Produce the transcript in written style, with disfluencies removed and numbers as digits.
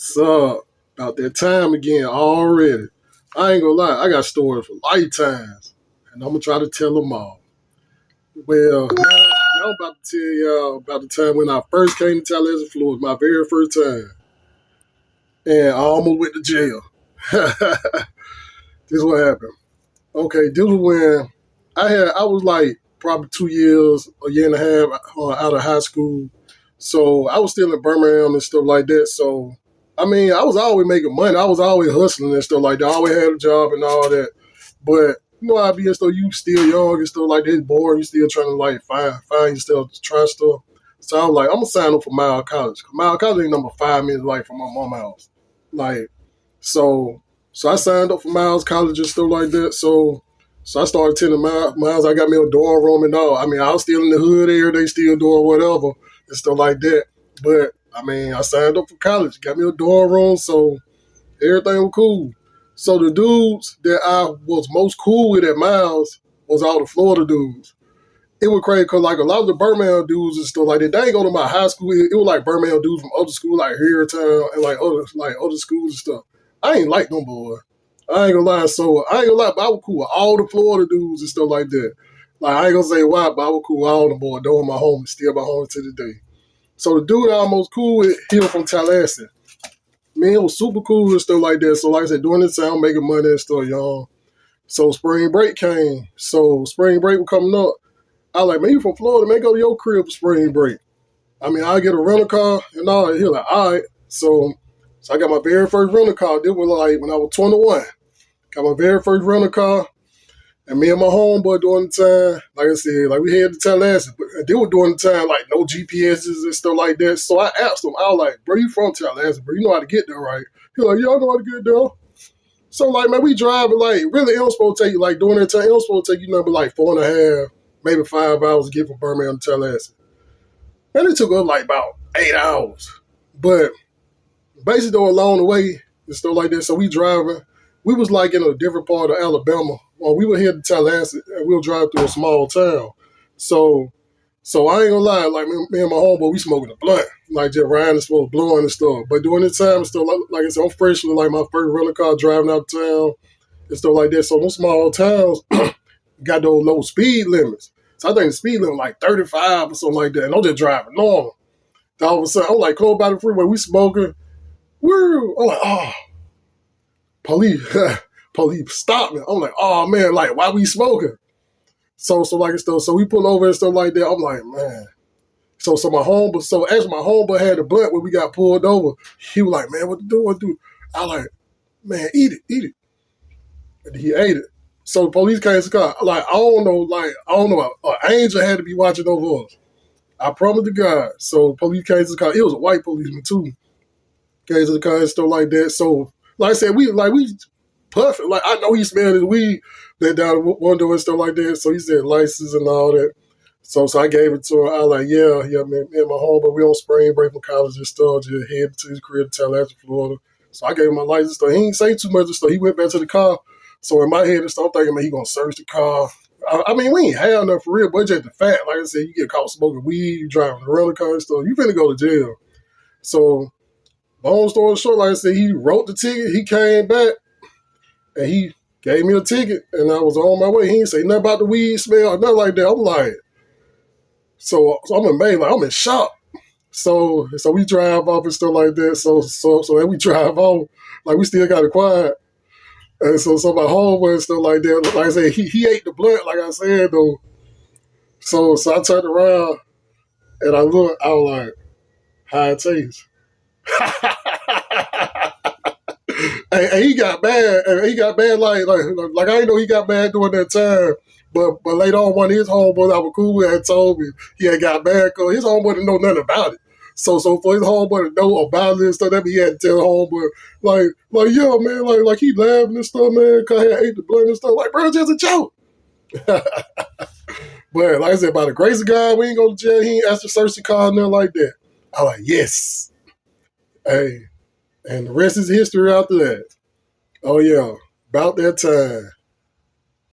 So, about that time again already. I ain't gonna lie, I got stories for lifetimes, and I'm gonna try to tell them all. Well, now I'm about to tell y'all about the time when I first came to Tallahassee, Florida, my very first time, and I almost went to jail. This is what happened. Okay, this was when I was like probably 2 years, a year and a half out of high school. So I was still in Birmingham and stuff like that. So I mean, I was always making money. I was always hustling and stuff like that. I always had a job and all that. But you know how I be and stuff, you still young and stuff like that, bored, you still trying to like find yourself, try stuff. So I was like, I'm gonna sign up for Mile College. Mile College ain't number 5 minutes like from my mom's house. Like so, so I signed up for Miles College and stuff like that. So I started attending Miles. I got me a dorm room and all. I mean, I was still in the hood area. They still doing whatever and stuff like that. But I mean, I signed up for college. Got me a dorm room, so everything was cool. So the dudes that I was most cool with at Miles was all the Florida dudes. It was crazy because like a lot of the Birmingham dudes and stuff like that, they ain't go to my high school. It was like Birmingham dudes from other schools like Harrytown and like other schools and stuff. I ain't like them boys. I ain't gonna lie. So I ain't gonna lie, but I was cool with all the Florida dudes and stuff like that. Like I ain't gonna say why, but I was cool with all them boys. They were my homies, still my homies to the day. So the dude I was most cool with, he was from Tallahassee. Man, it was super cool and stuff like that. So like I said, during this time, I'm making money and stuff, y'all. So spring break came. So spring break was coming up. I was like, man, you from Florida, man, go to your crib for spring break. I mean, I get a rental car and all that. He like, all right. So I got my very first rental car. This was like when I was 21. Got my very first rental car. And me and my homeboy during the time, like I said, like we had to Tallahassee, but they were during the time like no GPSs and stuff like that. So I asked him, I was like, bro, you from Tallahassee, bro? You know how to get there, right? He like, yeah, I know how to get there. So like, man, we driving like really it was supposed to take you like during that time, it was supposed to take you number like 4.5, maybe 5 hours to get from Birmingham to Tallahassee. And it took us like about 8 hours. But basically though along the way and stuff like that, so we driving. We was like in a different part of Alabama. Well, we were here to Tallahassee and we'll drive through a small town. So I ain't gonna lie, like me and my homeboy, we smoking a blunt. Like just riding and smoking blowing and stuff. But during this time, still like I said, I'm fresh with like my first rental car driving out of town and stuff like that. So those small towns got those low speed limits. So I think the speed limit like 35 or something like that. And I'm just driving normal. Then all of a sudden, I'm like close by the freeway, we smoking. Woo! I'm like, oh, police, police stop me. I'm like, oh man, like why we smoking? So like and stuff. So we pull over and stuff like that. I'm like, man. So my homeboy, so actually my homeboy had a blunt when we got pulled over. He was like, man, what to do? What to do? I like, man, eat it. And he ate it. So the police came to the car. Like, I don't know. An angel had to be watching over us. I promise to God. So police came to the car. It was a white policeman too. Came to the car and stuff like that. So like I said, we perfect. Like I know he smelled his weed that down the window and stuff like that. So he said license and all that. So I gave it to him. I was like, yeah, man, me and my homeboy, we on spring break from college and stuff, just headed to his career to Tallahassee, Florida. So I gave him my license. So he didn't say too much and stuff. He went back to the car. So in my head and stuff, I'm thinking, man, he gonna search the car. I mean, we ain't have enough for real, but just the fact, like I said, you get caught smoking weed, you driving a rental car and stuff, you finna go to jail. So long story short, like I said, he wrote the ticket, he came back, and he gave me a ticket, and I was on my way. He didn't say nothing about the weed smell or nothing like that. I'm like, so I'm amazed, like I'm in shock. So we drive off and stuff like that. So as we drive off, like we still got it quiet. And so my homeboy and stuff like that, like I said, he ate the blunt, like I said though. So I turned around and I looked, I was like, how it tastes. And he got bad. And he got bad like I didn't know he got bad during that time. But later on, one of his homeboys I was cool with had told me he had got bad because his homeboy didn't know nothing about it. So for his homeboy to know about it and stuff, that he had to tell the homeboy, like yeah, man, like he laughing and stuff, man, because he had ate the blood and stuff. Like, bro, it's just a joke. But like I said, by the grace of God, we ain't go to jail. He ain't asked to search the car and nothing like that. I like, yes. Hey, and the rest is history after that. Oh yeah, about that time.